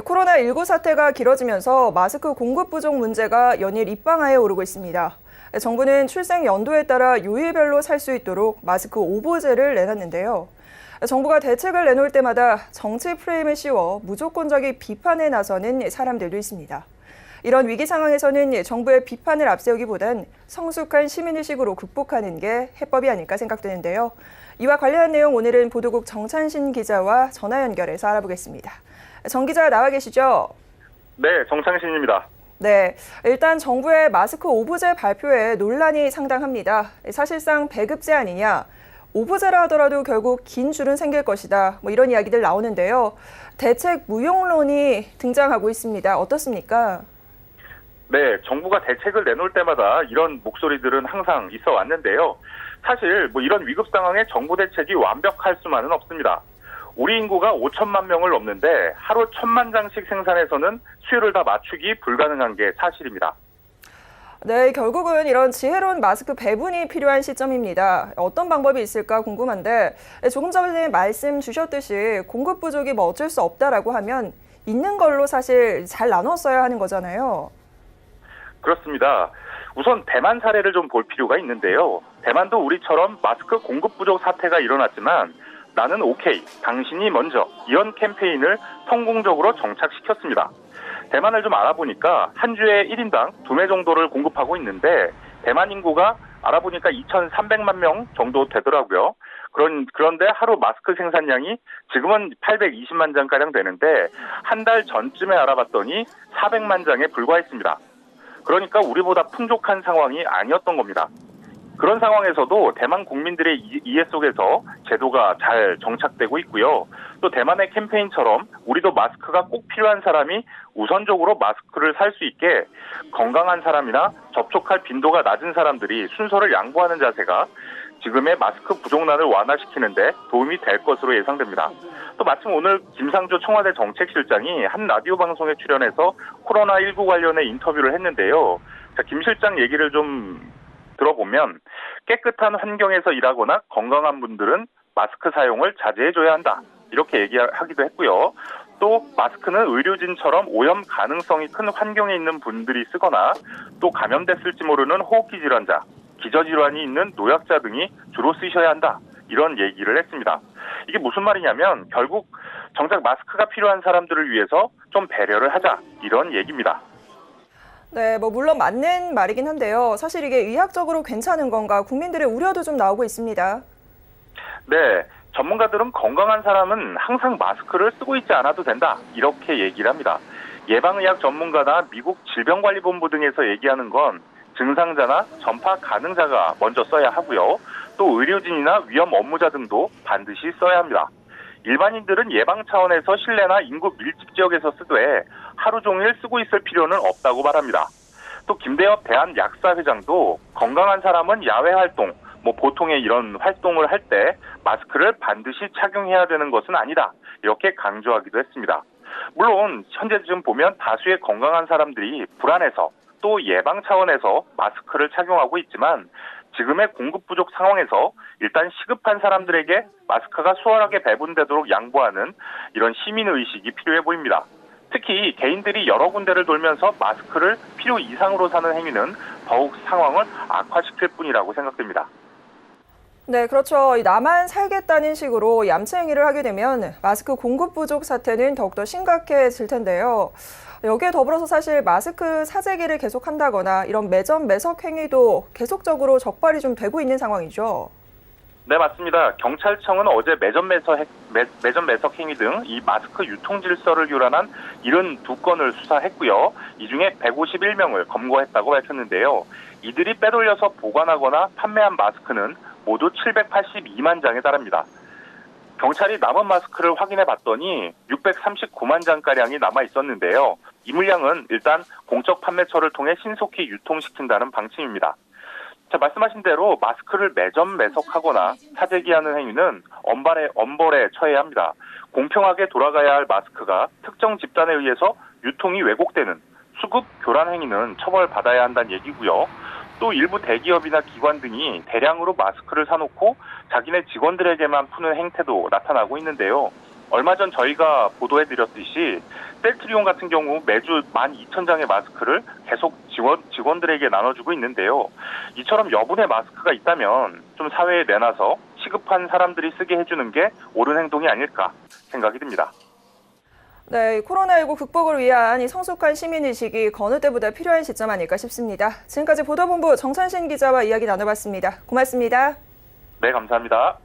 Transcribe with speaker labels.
Speaker 1: 코로나19 사태가 길어지면서 마스크 공급 부족 문제가 연일 입방아에 오르고 있습니다. 정부는 출생 연도에 따라 요일별로 살 수 있도록 마스크 오보제를 내놨는데요. 정부가 대책을 내놓을 때마다 정치 프레임을 씌워 무조건적인 비판에 나서는 사람들도 있습니다. 이런 위기 상황에서는 정부의 비판을 앞세우기보단 성숙한 시민의식으로 극복하는 게 해법이 아닐까 생각되는데요. 이와 관련한 내용 오늘은 보도국 정찬신 기자와 전화 연결해서 알아보겠습니다. 정 기자 나와 계시죠?
Speaker 2: 네, 정창신입니다.
Speaker 1: 네, 일단 정부의 마스크 오보제 발표에 논란이 상당합니다. 사실상 배급제 아니냐, 오보제라 하더라도 결국 긴 줄은 생길 것이다, 이런 이야기들 나오는데요. 대책 무용론이 등장하고 있습니다. 어떻습니까?
Speaker 2: 네, 정부가 대책을 내놓을 때마다 이런 목소리들은 항상 있어 왔는데요. 사실 이런 위급 상황에 정부 대책이 완벽할 수만은 없습니다. 우리 인구가 5천만 명을 넘는데 하루 1,000만 장씩 생산해서는 수요를 다 맞추기 불가능한 게 사실입니다.
Speaker 1: 네, 결국은 이런 지혜로운 마스크 배분이 필요한 시점입니다. 어떤 방법이 있을까 궁금한데 조금 전에 말씀 주셨듯이 공급 부족이 어쩔 수 없다라고 하면 있는 걸로 사실 잘 나눠 써야 하는 거잖아요.
Speaker 2: 그렇습니다. 우선 대만 사례를 좀 볼 필요가 있는데요. 대만도 우리처럼 마스크 공급 부족 사태가 일어났지만 나는 오케이, 당신이 먼저 이런 캠페인을 성공적으로 정착시켰습니다. 대만을 좀 알아보니까 한 주에 1인당 2매 정도를 공급하고 있는데 대만 인구가 알아보니까 2,300만 명 정도 되더라고요. 그런데 하루 마스크 생산량이 지금은 820만 장가량 되는데 한 달 전쯤에 알아봤더니 400만 장에 불과했습니다. 그러니까 우리보다 풍족한 상황이 아니었던 겁니다. 그런 상황에서도 대만 국민들의 이해 속에서 제도가 잘 정착되고 있고요. 또 대만의 캠페인처럼 우리도 마스크가 꼭 필요한 사람이 우선적으로 마스크를 살 수 있게 건강한 사람이나 접촉할 빈도가 낮은 사람들이 순서를 양보하는 자세가 지금의 마스크 부족난을 완화시키는 데 도움이 될 것으로 예상됩니다. 또 마침 오늘 김상조 청와대 정책실장이 한 라디오 방송에 출연해서 코로나19 관련해 인터뷰를 했는데요. 자, 김 실장 얘기를 좀 들어보면 깨끗한 환경에서 일하거나 건강한 분들은 마스크 사용을 자제해줘야 한다. 이렇게 얘기하기도 했고요. 또 마스크는 의료진처럼 오염 가능성이 큰 환경에 있는 분들이 쓰거나 또 감염됐을지 모르는 호흡기 질환자, 기저질환이 있는 노약자 등이 주로 쓰셔야 한다. 이런 얘기를 했습니다. 이게 무슨 말이냐면 결국 정작 마스크가 필요한 사람들을 위해서 좀 배려를 하자. 이런 얘기입니다.
Speaker 1: 네, 물론 맞는 말이긴 한데요. 사실 이게 의학적으로 괜찮은 건가 국민들의 우려도 좀 나오고 있습니다.
Speaker 2: 네, 전문가들은 건강한 사람은 항상 마스크를 쓰고 있지 않아도 된다. 이렇게 얘기를 합니다. 예방의학 전문가나 미국 질병관리본부 등에서 얘기하는 건 증상자나 전파 가능자가 먼저 써야 하고요. 또 의료진이나 위험 업무자 등도 반드시 써야 합니다. 일반인들은 예방 차원에서 실내나 인구 밀집 지역에서 쓰되 하루 종일 쓰고 있을 필요는 없다고 말합니다. 또 김대엽 대한약사회장도 건강한 사람은 야외 활동, 보통의 이런 활동을 할 때 마스크를 반드시 착용해야 되는 것은 아니다. 이렇게 강조하기도 했습니다. 물론 현재 지금 보면 다수의 건강한 사람들이 불안해서 또 예방 차원에서 마스크를 착용하고 있지만 지금의 공급 부족 상황에서 일단 시급한 사람들에게 마스크가 수월하게 배분되도록 양보하는 이런 시민의식이 필요해 보입니다. 특히 개인들이 여러 군데를 돌면서 마스크를 필요 이상으로 사는 행위는 더욱 상황을 악화시킬 뿐이라고 생각됩니다.
Speaker 1: 네, 그렇죠. 나만 살겠다는 식으로 얌체 행위를 하게 되면 마스크 공급 부족 사태는 더욱더 심각해질 텐데요. 여기에 더불어서 사실 마스크 사재기를 계속한다거나 이런 매점 매석 행위도 계속적으로 적발이 좀 되고 있는 상황이죠.
Speaker 2: 네, 맞습니다. 경찰청은 어제 매점 매석 행위 등 이 마스크 유통 질서를 교란한 72건을 수사했고요. 이 중에 151명을 검거했다고 밝혔는데요. 이들이 빼돌려서 보관하거나 판매한 마스크는 모두 782만 장에 달합니다. 경찰이 남은 마스크를 확인해 봤더니 639만 장가량이 남아 있었는데요. 이 물량은 일단 공적 판매처를 통해 신속히 유통시킨다는 방침입니다. 자, 말씀하신 대로 마스크를 매점 매석하거나 사재기하는 행위는 엄벌에 처해야 합니다. 공평하게 돌아가야 할 마스크가 특정 집단에 의해서 유통이 왜곡되는 수급 교란 행위는 처벌받아야 한다는 얘기고요. 또 일부 대기업이나 기관 등이 대량으로 마스크를 사놓고 자기네 직원들에게만 푸는 행태도 나타나고 있는데요. 얼마 전 저희가 보도해드렸듯이 셀트리온 같은 경우 매주 12,000장의 마스크를 계속 직원들에게 나눠주고 있는데요. 이처럼 여분의 마스크가 있다면 좀 사회에 내놔서 시급한 사람들이 쓰게 해주는 게 옳은 행동이 아닐까 생각이 듭니다.
Speaker 1: 네, 코로나19 극복을 위한 이 성숙한 시민의식이 어느 때보다 필요한 시점 아닐까 싶습니다. 지금까지 보도본부 정찬신 기자와 이야기 나눠봤습니다. 고맙습니다.
Speaker 2: 네, 감사합니다.